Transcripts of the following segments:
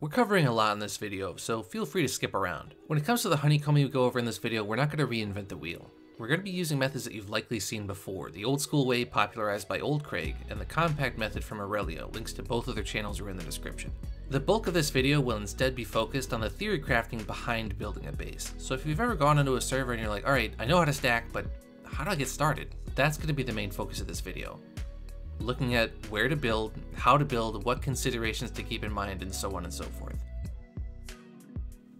We're covering a lot in this video, so feel free to skip around. When it comes to the honeycomb we go over in this video, we're not going to reinvent the wheel. We're going to be using methods that you've likely seen before, the old school way popularized by Oldcraig, and the compact method from Aurelio. Links to both of their channels are in the description. The bulk of this video will instead be focused on the theory crafting behind building a base. So if you've ever gone into a server and you're like, alright, I know how to stack, but how do I get started? That's going to be the main focus of this video. Looking at where to build, how to build, what considerations to keep in mind, and so on and so forth.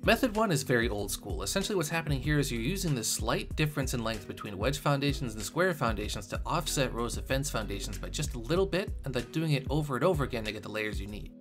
Method 1 is very old school. Essentially what's happening here is you're using this slight difference in length between wedge foundations and square foundations to offset rows of fence foundations by just a little bit, and then doing it over and over again to get the layers you need.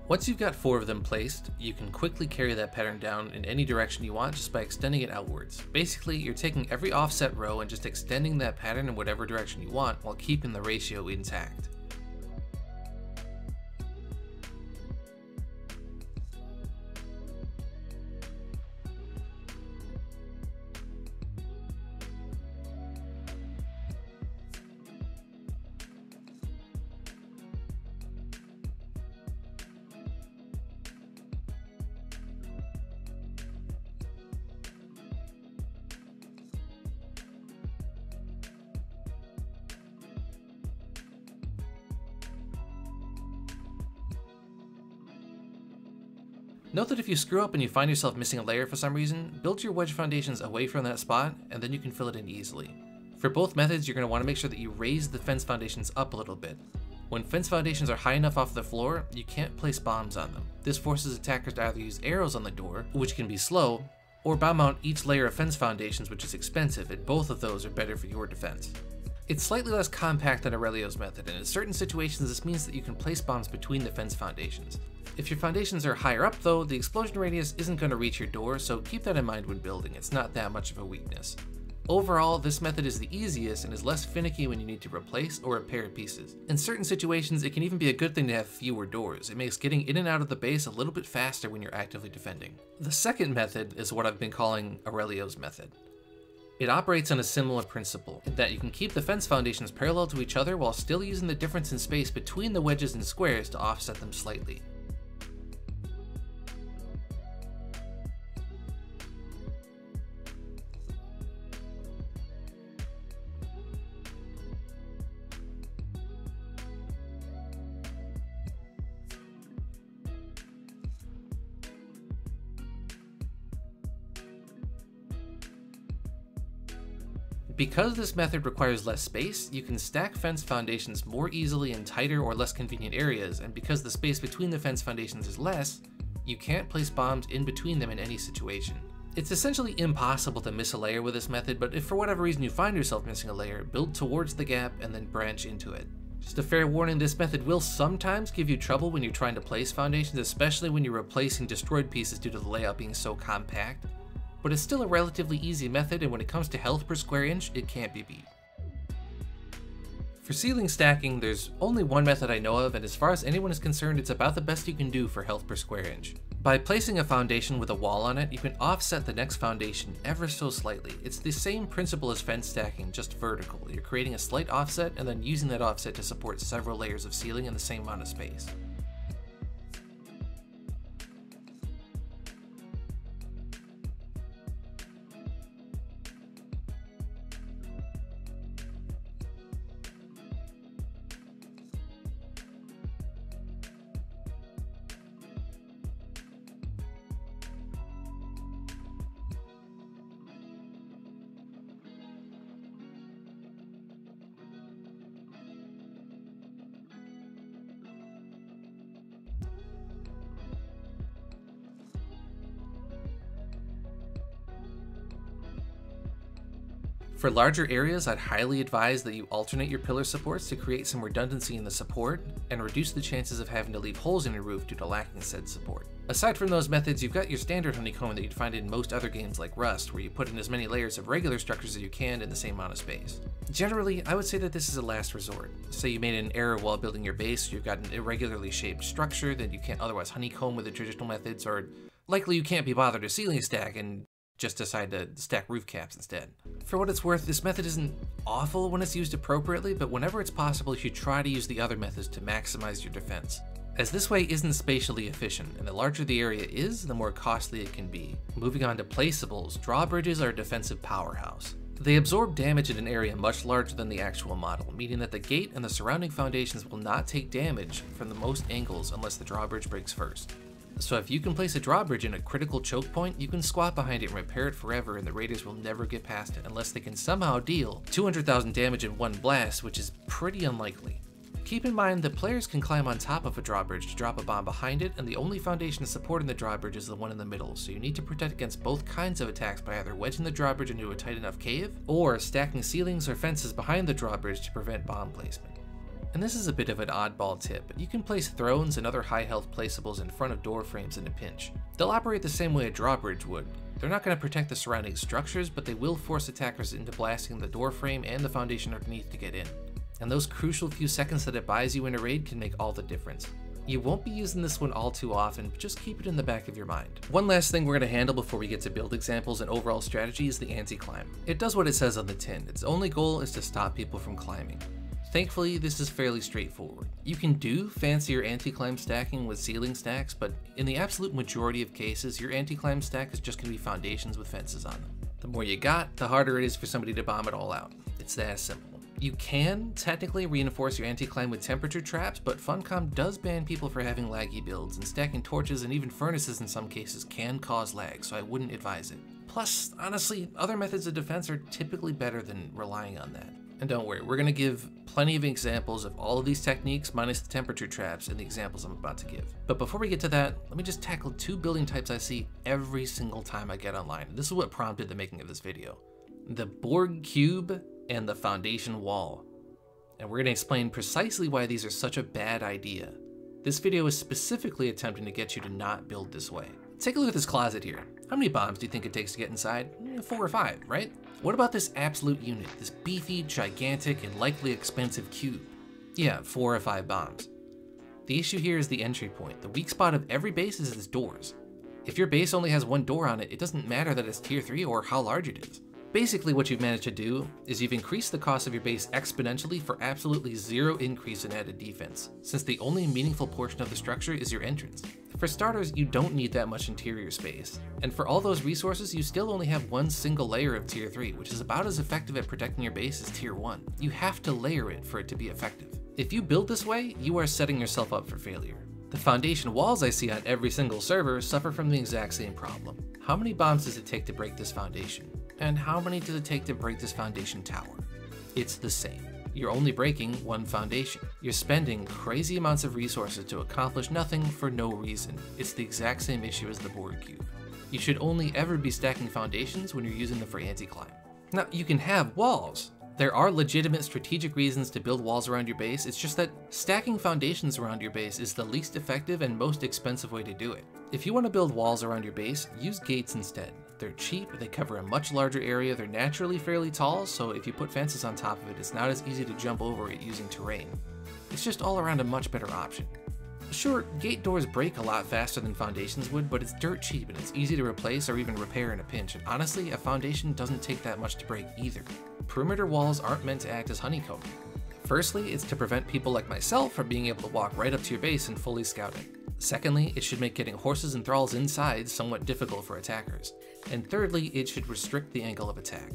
Once you've got 4 of them placed, you can quickly carry that pattern down in any direction you want just by extending it outwards. Basically, you're taking every offset row and just extending that pattern in whatever direction you want while keeping the ratio intact. Note that if you screw up and you find yourself missing a layer for some reason, build your wedge foundations away from that spot, and then you can fill it in easily. For both methods, you're going to want to make sure that you raise the fence foundations up a little bit. When fence foundations are high enough off the floor, you can't place bombs on them. This forces attackers to either use arrows on the door, which can be slow, or bomb mount each layer of fence foundations, which is expensive, and both of those are better for your defense. It's slightly less compact than Aurelio's method, and in certain situations this means that you can place bombs between the fence foundations. If your foundations are higher up though, the explosion radius isn't going to reach your door, so keep that in mind when building. It's not that much of a weakness. Overall, this method is the easiest and is less finicky when you need to replace or repair pieces. In certain situations, it can even be a good thing to have fewer doors. It makes getting in and out of the base a little bit faster when you're actively defending. The second method is what I've been calling Aurelio's method. It operates on a similar principle, in that you can keep the fence foundations parallel to each other while still using the difference in space between the wedges and squares to offset them slightly. Because this method requires less space, you can stack fence foundations more easily in tighter or less convenient areas, and because the space between the fence foundations is less, you can't place bombs in between them in any situation. It's essentially impossible to miss a layer with this method, but if for whatever reason you find yourself missing a layer, build towards the gap and then branch into it. Just a fair warning, this method will sometimes give you trouble when you're trying to place foundations, especially when you're replacing destroyed pieces due to the layout being so compact. But it's still a relatively easy method, and when it comes to health per square inch, it can't be beat. For ceiling stacking, there's only one method I know of, and as far as anyone is concerned, it's about the best you can do for health per square inch. By placing a foundation with a wall on it, you can offset the next foundation ever so slightly. It's the same principle as fence stacking, just vertical. You're creating a slight offset and then using that offset to support several layers of ceiling in the same amount of space. For larger areas, I'd highly advise that you alternate your pillar supports to create some redundancy in the support and reduce the chances of having to leave holes in your roof due to lacking said support. Aside from those methods, you've got your standard honeycomb that you'd find in most other games like Rust, where you put in as many layers of regular structures as you can in the same amount of space. Generally, I would say that this is a last resort. Say you made an error while building your base, you've got an irregularly shaped structure that you can't otherwise honeycomb with the traditional methods, or likely you can't be bothered to ceiling stack and just decide to stack roof caps instead. For what it's worth, this method isn't awful when it's used appropriately, but whenever it's possible, you should try to use the other methods to maximize your defense, as this way isn't spatially efficient, and the larger the area is, the more costly it can be. Moving on to Placeables, drawbridges are a defensive powerhouse. They absorb damage in an area much larger than the actual model, meaning that the gate and the surrounding foundations will not take damage from the most angles unless the drawbridge breaks first. So if you can place a drawbridge in a critical choke point, you can squat behind it and repair it forever, and the raiders will never get past it unless they can somehow deal 200,000 damage in one blast, which is pretty unlikely. Keep in mind that players can climb on top of a drawbridge to drop a bomb behind it, and the only foundation supporting the drawbridge is the one in the middle, so you need to protect against both kinds of attacks by either wedging the drawbridge into a tight enough cave, or stacking ceilings or fences behind the drawbridge to prevent bomb placement. And this is a bit of an oddball tip, but you can place thrones and other high health placeables in front of door frames in a pinch. They'll operate the same way a drawbridge would. They're not going to protect the surrounding structures, but they will force attackers into blasting the door frame and the foundation underneath to get in. And those crucial few seconds that it buys you in a raid can make all the difference. You won't be using this one all too often, but just keep it in the back of your mind. One last thing we're going to handle before we get to build examples and overall strategy is the Anticlimb. It does what it says on the tin. Its only goal is to stop people from climbing. Thankfully, this is fairly straightforward. You can do fancier Anticlimb stacking with ceiling stacks, but in the absolute majority of cases, your Anticlimb stack is just going to be foundations with fences on them. The more you got, the harder it is for somebody to bomb it all out. It's that simple. You can technically reinforce your Anticlimb with temperature traps, but Funcom does ban people for having laggy builds, and stacking torches and even furnaces in some cases can cause lag, so I wouldn't advise it. Plus, honestly, other methods of defense are typically better than relying on that. And don't worry, we're going to give plenty of examples of all of these techniques minus the temperature traps in the examples I'm about to give. But before we get to that, let me just tackle two building types I see every single time I get online. This is what prompted the making of this video. The Borg cube and the foundation wall. And we're going to explain precisely why these are such a bad idea. This video is specifically attempting to get you to not build this way. Take a look at this closet here. How many bombs do you think it takes to get inside? 4 or 5, right? What about this absolute unit, this beefy, gigantic, and likely expensive cube? Yeah, 4 or 5 bombs. The issue here is the entry point. The weak spot of every base is its doors. If your base only has one door on it, it doesn't matter that it's tier 3 or how large it is. Basically what you've managed to do is you've increased the cost of your base exponentially for absolutely zero increase in added defense, since the only meaningful portion of the structure is your entrance. For starters, you don't need that much interior space, and for all those resources, you still only have one single layer of tier 3, which is about as effective at protecting your base as tier 1. You have to layer it for it to be effective. If you build this way, you are setting yourself up for failure. The foundation walls I see on every single server suffer from the exact same problem. How many bombs does it take to break this foundation? And how many does it take to break this foundation tower? It's the same. You're only breaking one foundation. You're spending crazy amounts of resources to accomplish nothing for no reason. It's the exact same issue as the Borg cube. You should only ever be stacking foundations when you're using them for Anticlimb. Now, you can have walls. There are legitimate strategic reasons to build walls around your base, it's just that stacking foundations around your base is the least effective and most expensive way to do it. If you want to build walls around your base, use gates instead. They're cheap, they cover a much larger area, they're naturally fairly tall, so if you put fences on top of it, it's not as easy to jump over it using terrain. It's just all around a much better option. Sure, gate doors break a lot faster than foundations would, but it's dirt cheap and it's easy to replace or even repair in a pinch, and honestly, a foundation doesn't take that much to break either. Perimeter walls aren't meant to act as honeycomb. Firstly, it's to prevent people like myself from being able to walk right up to your base and fully scout it. Secondly, it should make getting horses and thralls inside somewhat difficult for attackers. And thirdly, it should restrict the angle of attack.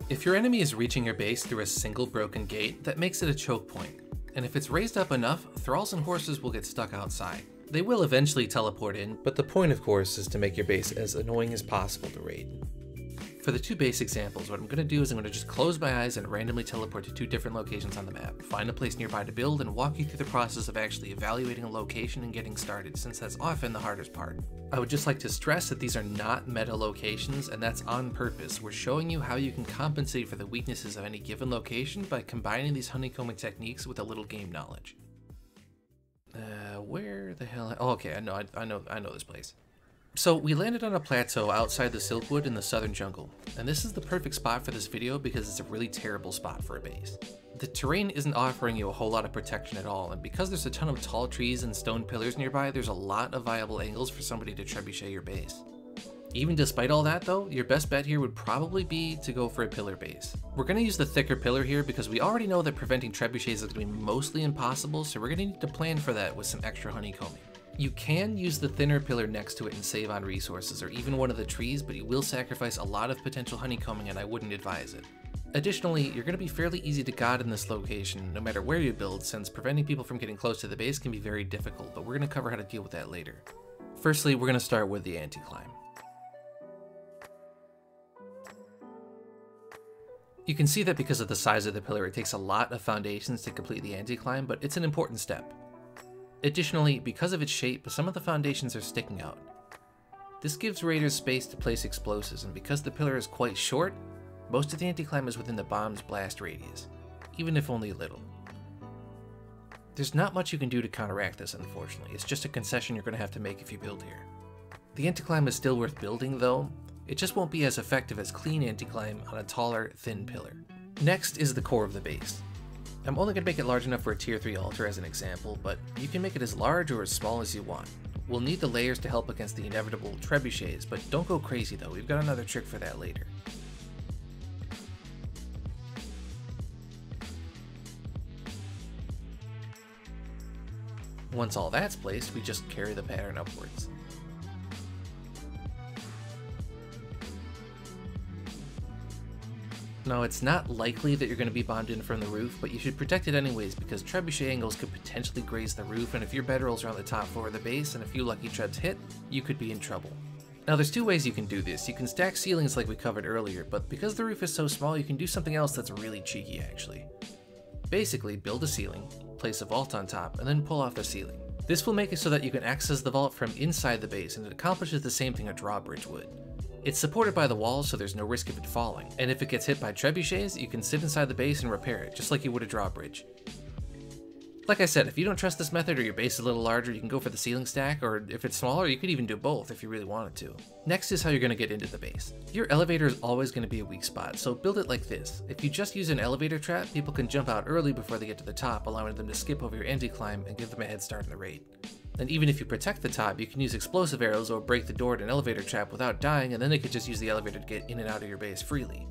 If your enemy is reaching your base through a single broken gate, that makes it a choke point. And if it's raised up enough, thralls and horses will get stuck outside. They will eventually teleport in, but the point of course is to make your base as annoying as possible to raid. For the two base examples, what I'm going to do is I'm going to just close my eyes and randomly teleport to two different locations on the map, find a place nearby to build, and walk you through the process of actually evaluating a location and getting started, since that's often the hardest part. I would just like to stress that these are not meta locations, and that's on purpose. We're showing you how you can compensate for the weaknesses of any given location by combining these honeycombing techniques with a little game knowledge. Where the hell? Oh, okay, I know this place. So we landed on a plateau outside the Silkwood in the southern jungle, and this is the perfect spot for this video because it's a really terrible spot for a base. The terrain isn't offering you a whole lot of protection at all, and because there's a ton of tall trees and stone pillars nearby, there's a lot of viable angles for somebody to trebuchet your base. Even despite all that though, your best bet here would probably be to go for a pillar base. We're going to use the thicker pillar here because we already know that preventing trebuchets is going to be mostly impossible, so we're going to need to plan for that with some extra honeycombing. You can use the thinner pillar next to it and save on resources, or even one of the trees, but you will sacrifice a lot of potential honeycombing and I wouldn't advise it. Additionally, you're going to be fairly easy to god in this location, no matter where you build, since preventing people from getting close to the base can be very difficult, but we're going to cover how to deal with that later. Firstly, we're going to start with the Anticlimb. You can see that because of the size of the pillar, it takes a lot of foundations to complete the Anticlimb, but it's an important step. Additionally, because of its shape, some of the foundations are sticking out. This gives raiders space to place explosives, and because the pillar is quite short, most of the Anticlimb is within the bomb's blast radius, even if only a little. There's not much you can do to counteract this, unfortunately. It's just a concession you're going to have to make if you build here. The Anticlimb is still worth building, though. It just won't be as effective as clean Anticlimb on a taller, thin pillar. Next is the core of the base. I'm only going to make it large enough for a tier 3 altar as an example, but you can make it as large or as small as you want. We'll need the layers to help against the inevitable trebuchets, but don't go crazy though, we've got another trick for that later. Once all that's placed, we just carry the pattern upwards. Now, it's not likely that you're going to be bombed in from the roof, but you should protect it anyways because trebuchet angles could potentially graze the roof, and if your bedrolls are on the top floor of the base and a few lucky trebs hit, you could be in trouble. Now, there's two ways you can do this. You can stack ceilings like we covered earlier, but because the roof is so small, you can do something else that's really cheeky actually. Basically, build a ceiling, place a vault on top, and then pull off the ceiling. This will make it so that you can access the vault from inside the base, and it accomplishes the same thing a drawbridge would. It's supported by the walls, so there's no risk of it falling, and if it gets hit by trebuchets, you can sit inside the base and repair it, just like you would a drawbridge. Like I said, if you don't trust this method or your base is a little larger, you can go for the ceiling stack, or if it's smaller, you could even do both if you really wanted to. Next is how you're going to get into the base. Your elevator is always going to be a weak spot, so build it like this. If you just use an elevator trap, people can jump out early before they get to the top, allowing them to skip over your Anticlimb and give them a head start in the raid. And even if you protect the top, you can use explosive arrows or break the door to an elevator trap without dying, and then they could just use the elevator to get in and out of your base freely.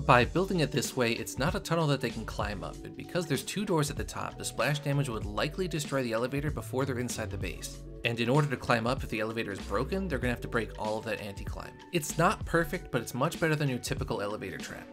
By building it this way, it's not a tunnel that they can climb up, and because there's two doors at the top, the splash damage would likely destroy the elevator before they're inside the base. And in order to climb up, if the elevator is broken, they're gonna have to break all of that Anticlimb. It's not perfect, but it's much better than your typical elevator trap.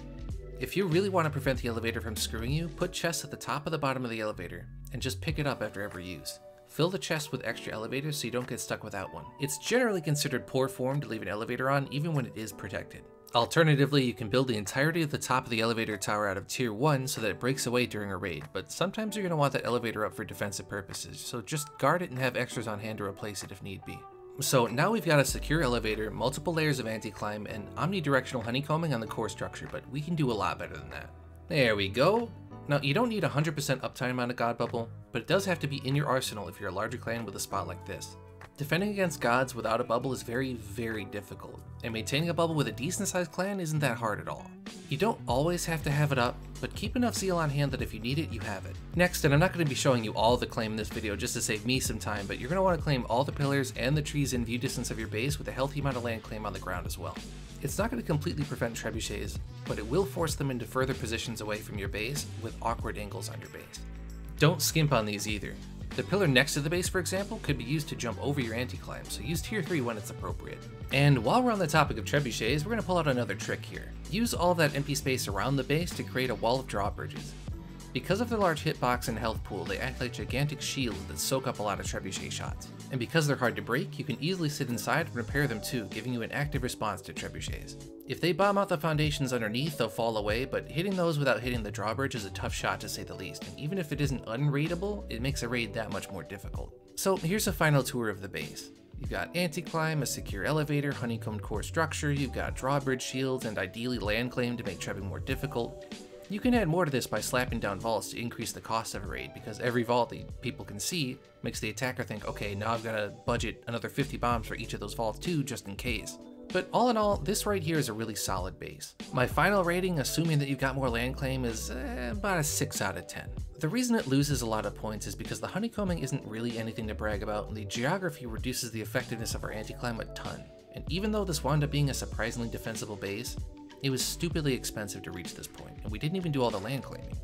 If you really want to prevent the elevator from screwing you, put chests at the top of the bottom of the elevator, and just pick it up after every use. Fill the chest with extra elevators so you don't get stuck without one. It's generally considered poor form to leave an elevator on even when it is protected. Alternatively, you can build the entirety of the top of the elevator tower out of tier 1 so that it breaks away during a raid, but sometimes you're going to want that elevator up for defensive purposes, so just guard it and have extras on hand to replace it if need be. So now we've got a secure elevator, multiple layers of Anticlimb, and omnidirectional honeycombing on the core structure, but we can do a lot better than that. There we go! Now, you don't need 100% uptime on a god bubble, but it does have to be in your arsenal if you're a larger clan with a spot like this. Defending against gods without a bubble is very, very difficult, and maintaining a bubble with a decent sized clan isn't that hard at all. You don't always have to have it up, but keep enough zeal on hand that if you need it, you have it. Next, and I'm not going to be showing you all the claim in this video just to save me some time, but you're going to want to claim all the pillars and the trees in view distance of your base with a healthy amount of land claim on the ground as well. It's not going to completely prevent trebuchets, but it will force them into further positions away from your base with awkward angles on your base. Don't skimp on these either. The pillar next to the base, for example, could be used to jump over your Anticlimb, so use tier 3 when it's appropriate. And while we're on the topic of trebuchets, we're going to pull out another trick here. Use all of that empty space around the base to create a wall of drawbridges. Because of their large hitbox and health pool, they act like gigantic shields that soak up a lot of trebuchet shots. And because they're hard to break, you can easily sit inside and repair them too, giving you an active response to trebuchets. If they bomb out the foundations underneath, they'll fall away, but hitting those without hitting the drawbridge is a tough shot to say the least, and even if it isn't unraidable, it makes a raid that much more difficult. So here's a final tour of the base. You've got Anticlimb, a secure elevator, honeycombed core structure, you've got drawbridge shields, and ideally land claim to make trebbing more difficult. You can add more to this by slapping down vaults to increase the cost of a raid, because every vault that people can see makes the attacker think, okay, now I've got to budget another 50 bombs for each of those vaults too, just in case. But all in all, this right here is a really solid base. My final rating, assuming that you've got more land claim, is about a 6 out of 10. The reason it loses a lot of points is because the honeycombing isn't really anything to brag about, and the geography reduces the effectiveness of our anti-climb a ton. And even though this wound up being a surprisingly defensible base, it was stupidly expensive to reach this point, and we didn't even do all the land claiming.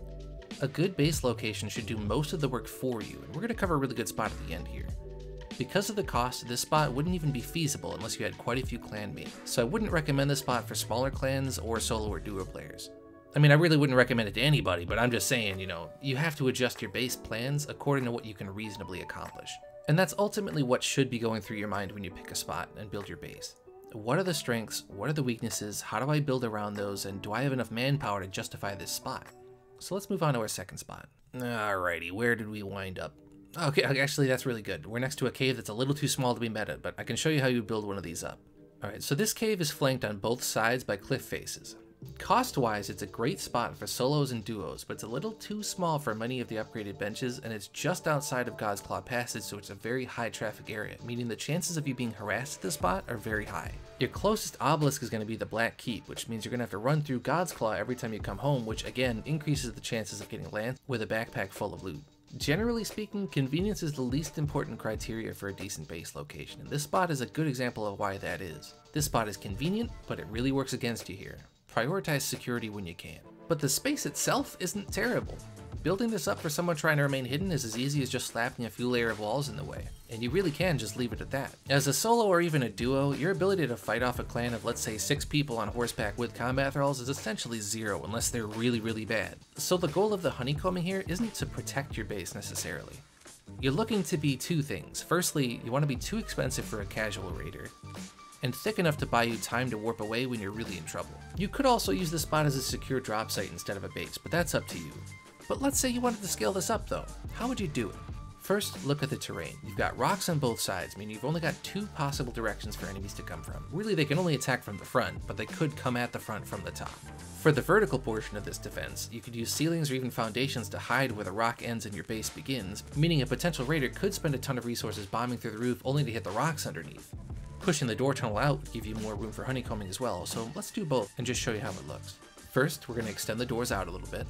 A good base location should do most of the work for you, and we're going to cover a really good spot at the end here. Because of the cost, this spot wouldn't even be feasible unless you had quite a few clanmates, so I wouldn't recommend this spot for smaller clans or solo or duo players. I mean, I really wouldn't recommend it to anybody, but I'm just saying, you have to adjust your base plans according to what you can reasonably accomplish. And that's ultimately what should be going through your mind when you pick a spot and build your base. What are the strengths, what are the weaknesses, how do I build around those, and do I have enough manpower to justify this spot? So let's move on to our second spot. Alrighty, where did we wind up? Okay, actually that's really good. We're next to a cave that's a little too small to be meta, but I can show you how you build one of these up. Alright, so this cave is flanked on both sides by cliff faces. Cost-wise, it's a great spot for solos and duos, but it's a little too small for many of the upgraded benches, and it's just outside of God's Claw Passage, so it's a very high traffic area, meaning the chances of you being harassed at this spot are very high. Your closest obelisk is going to be the Black Keep, which means you're going to have to run through God's Claw every time you come home, which again increases the chances of getting lanced with a backpack full of loot. Generally speaking, convenience is the least important criteria for a decent base location, and this spot is a good example of why that is. This spot is convenient, but it really works against you here. Prioritize security when you can. But the space itself isn't terrible. Building this up for someone trying to remain hidden is as easy as just slapping a few layer of walls in the way, and you really can just leave it at that. As a solo or even a duo, your ability to fight off a clan of let's say 6 people on horseback with combat thralls is essentially 0 unless they're really bad. So the goal of the honeycombing here isn't to protect your base necessarily. You're looking to be 2 things. Firstly, you want to be too expensive for a casual raider, and thick enough to buy you time to warp away when you're really in trouble. You could also use this spot as a secure drop site instead of a base, but that's up to you. But let's say you wanted to scale this up though. How would you do it? First, look at the terrain. You've got rocks on both sides, meaning you've only got 2 possible directions for enemies to come from. Really, they can only attack from the front, but they could come at the front from the top. For the vertical portion of this defense, you could use ceilings or even foundations to hide where the rock ends and your base begins, meaning a potential raider could spend a ton of resources bombing through the roof only to hit the rocks underneath. Pushing the door tunnel out would give you more room for honeycombing as well, so let's do both and just show you how it looks. First, we're going to extend the doors out a little bit.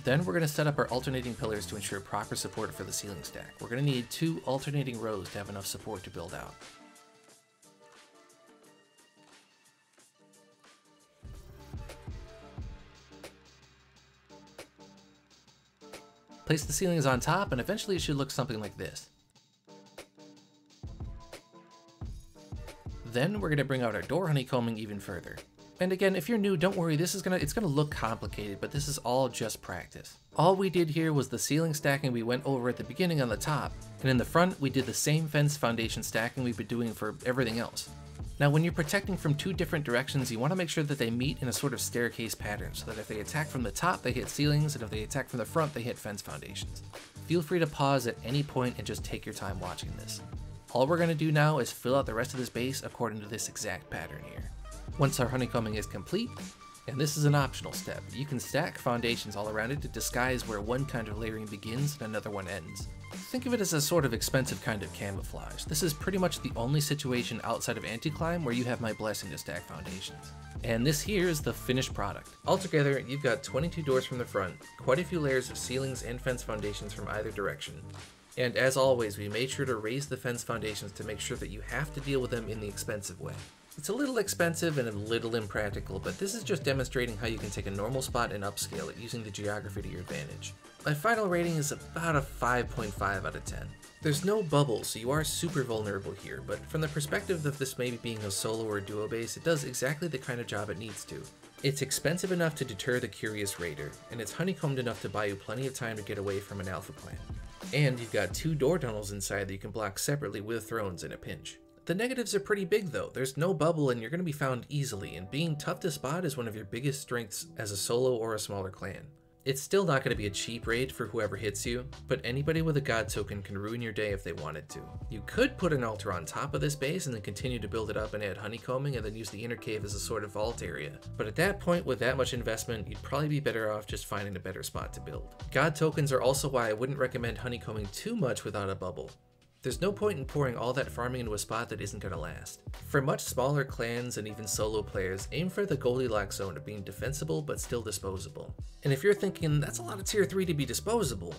Then we're going to set up our alternating pillars to ensure proper support for the ceiling stack. We're going to need 2 alternating rows to have enough support to build out. Place the ceilings on top and eventually it should look something like this. Then we're going to bring out our door honeycombing even further. And again, if you're new, don't worry, it's gonna look complicated, but this is all just practice. All we did here was the ceiling stacking we went over at the beginning on the top, and in the front we did the same fence foundation stacking we've been doing for everything else. Now when you're protecting from 2 different directions, you want to make sure that they meet in a sort of staircase pattern, so that if they attack from the top they hit ceilings, and if they attack from the front they hit fence foundations. Feel free to pause at any point and just take your time watching this. All we're going to do now is fill out the rest of this base according to this exact pattern here. Once our honeycombing is complete, and this is an optional step, you can stack foundations all around it to disguise where one kind of layering begins and another one ends. Think of it as a sort of expensive kind of camouflage. This is pretty much the only situation outside of Anticlimb where you have my blessing to stack foundations. And this here is the finished product. Altogether, you've got 22 doors from the front, quite a few layers of ceilings and fence foundations from either direction. And as always, we made sure to raise the fence foundations to make sure that you have to deal with them in the expensive way. It's a little expensive and a little impractical, but this is just demonstrating how you can take a normal spot and upscale it using the geography to your advantage. My final rating is about a 5.5 out of 10. There's no bubble, so you are super vulnerable here, but from the perspective of this maybe being a solo or duo base, it does exactly the kind of job it needs to. It's expensive enough to deter the curious raider, and it's honeycombed enough to buy you plenty of time to get away from an alpha clan. And you've got 2 door tunnels inside that you can block separately with thrones in a pinch. The negatives are pretty big though. There's no bubble and you're going to be found easily, and being tough to spot is one of your biggest strengths as a solo or a smaller clan. It's still not going to be a cheap raid for whoever hits you, but anybody with a god token can ruin your day if they wanted to. You could put an altar on top of this base and then continue to build it up and add honeycombing and then use the inner cave as a sort of vault area. But at that point, with that much investment, you'd probably be better off just finding a better spot to build. God tokens are also why I wouldn't recommend honeycombing too much without a bubble. There's no point in pouring all that farming into a spot that isn't going to last. For much smaller clans and even solo players, aim for the Goldilocks zone of being defensible but still disposable. And if you're thinking, that's a lot of tier 3 to be disposable,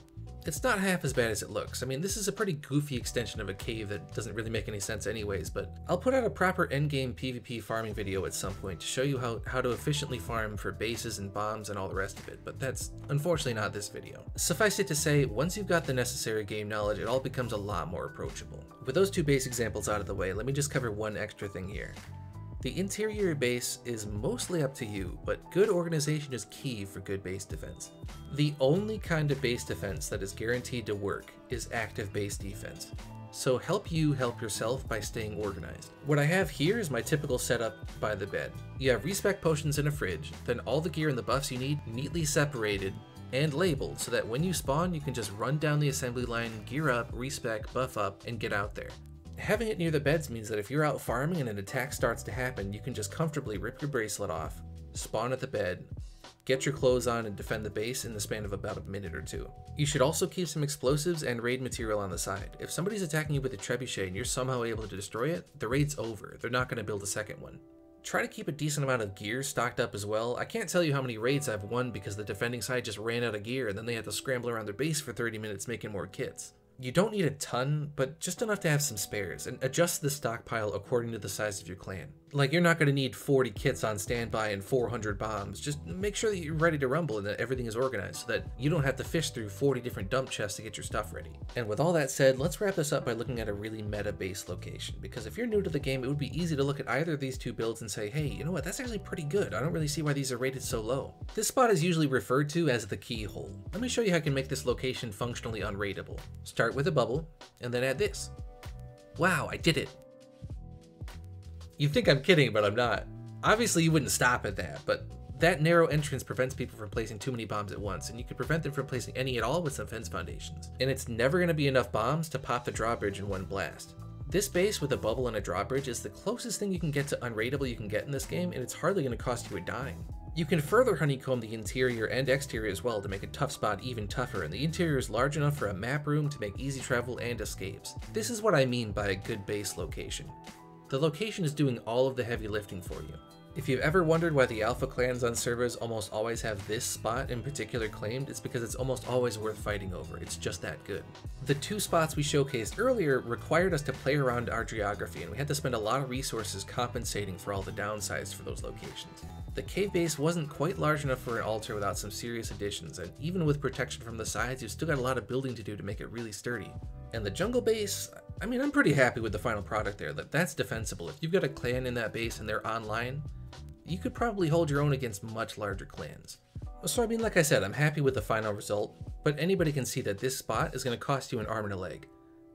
it's not half as bad as it looks. I mean, this is a pretty goofy extension of a cave that doesn't really make any sense anyways, but I'll put out a proper endgame PvP farming video at some point to show you how to efficiently farm for bases and bombs and all the rest of it, but that's unfortunately not this video. Suffice it to say, once you've got the necessary game knowledge, it all becomes a lot more approachable. With those 2 base examples out of the way, let me just cover one extra thing here. The interior base is mostly up to you, but good organization is key for good base defense. The only kind of base defense that is guaranteed to work is active base defense. So help you help yourself by staying organized. What I have here is my typical setup by the bed. You have respec potions in a fridge, then all the gear and the buffs you need neatly separated and labeled so that when you spawn you can just run down the assembly line, gear up, respec, buff up, and get out there. Having it near the beds means that if you're out farming and an attack starts to happen, you can just comfortably rip your bracelet off, spawn at the bed, get your clothes on, and defend the base in the span of about a minute or 2. You should also keep some explosives and raid material on the side. If somebody's attacking you with a trebuchet and you're somehow able to destroy it, the raid's over. They're not going to build a second one. Try to keep a decent amount of gear stocked up as well. I can't tell you how many raids I've won because the defending side just ran out of gear and then they had to scramble around their base for 30 minutes making more kits. You don't need a ton, but just enough to have some spares, and adjust the stockpile according to the size of your clan. Like, you're not going to need 40 kits on standby and 400 bombs. Just make sure that you're ready to rumble and that everything is organized so that you don't have to fish through 40 different dump chests to get your stuff ready. And with all that said, let's wrap this up by looking at a really meta base location, because if you're new to the game, it would be easy to look at either of these 2 builds and say, hey, you know what, that's actually pretty good. I don't really see why these are rated so low. This spot is usually referred to as the keyhole. Let me show you how I can make this location functionally unraidable. Start with a bubble, and then add this. Wow, I did it. You think I'm kidding, but I'm not. Obviously you wouldn't stop at that, but that narrow entrance prevents people from placing too many bombs at once, and you can prevent them from placing any at all with some fence foundations. And it's never going to be enough bombs to pop the drawbridge in one blast. This base with a bubble and a drawbridge is the closest thing you can get to unraidable you can get in this game, and it's hardly going to cost you a dime. You can further honeycomb the interior and exterior as well to make a tough spot even tougher, and the interior is large enough for a map room to make easy travel and escapes. This is what I mean by a good base location. The location is doing all of the heavy lifting for you. If you've ever wondered why the alpha clans on servers almost always have this spot in particular claimed, it's because it's almost always worth fighting over. It's just that good. The 2 spots we showcased earlier required us to play around our geography, and we had to spend a lot of resources compensating for all the downsides for those locations. The cave base wasn't quite large enough for an altar without some serious additions, and even with protection from the sides, you've still got a lot of building to do to make it really sturdy. And the jungle base, I mean, I'm pretty happy with the final product there. That's defensible. If you've got a clan in that base and they're online, you could probably hold your own against much larger clans. So I mean, like I said, I'm happy with the final result, but anybody can see that this spot is going to cost you an arm and a leg.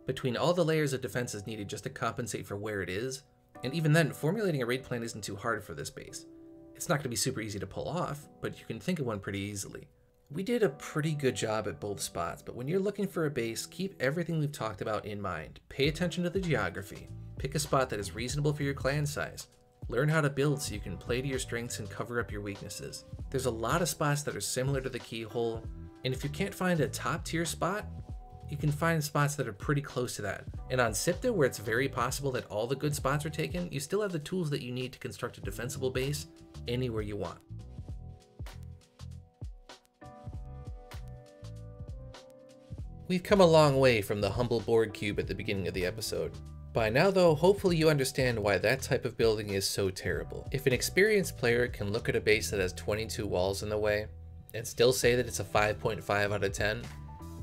Between all the layers of defenses needed just to compensate for where it is, and even then, formulating a raid plan isn't too hard for this base. It's not going to be super easy to pull off, but you can think of one pretty easily. We did a pretty good job at both spots, but when you're looking for a base, keep everything we've talked about in mind. Pay attention to the geography. Pick a spot that is reasonable for your clan size. Learn how to build so you can play to your strengths and cover up your weaknesses. There's a lot of spots that are similar to the keyhole, and if you can't find a top tier spot, you can find spots that are pretty close to that. And on Sipta, where it's very possible that all the good spots are taken, you still have the tools that you need to construct a defensible base anywhere you want. We've come a long way from the humble Borg cube at the beginning of the episode. By now though, hopefully you understand why that type of building is so terrible. If an experienced player can look at a base that has 22 walls in the way, and still say that it's a 5.5 out of 10,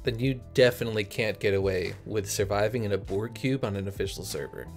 then you definitely can't get away with surviving in a Borg cube on an official server.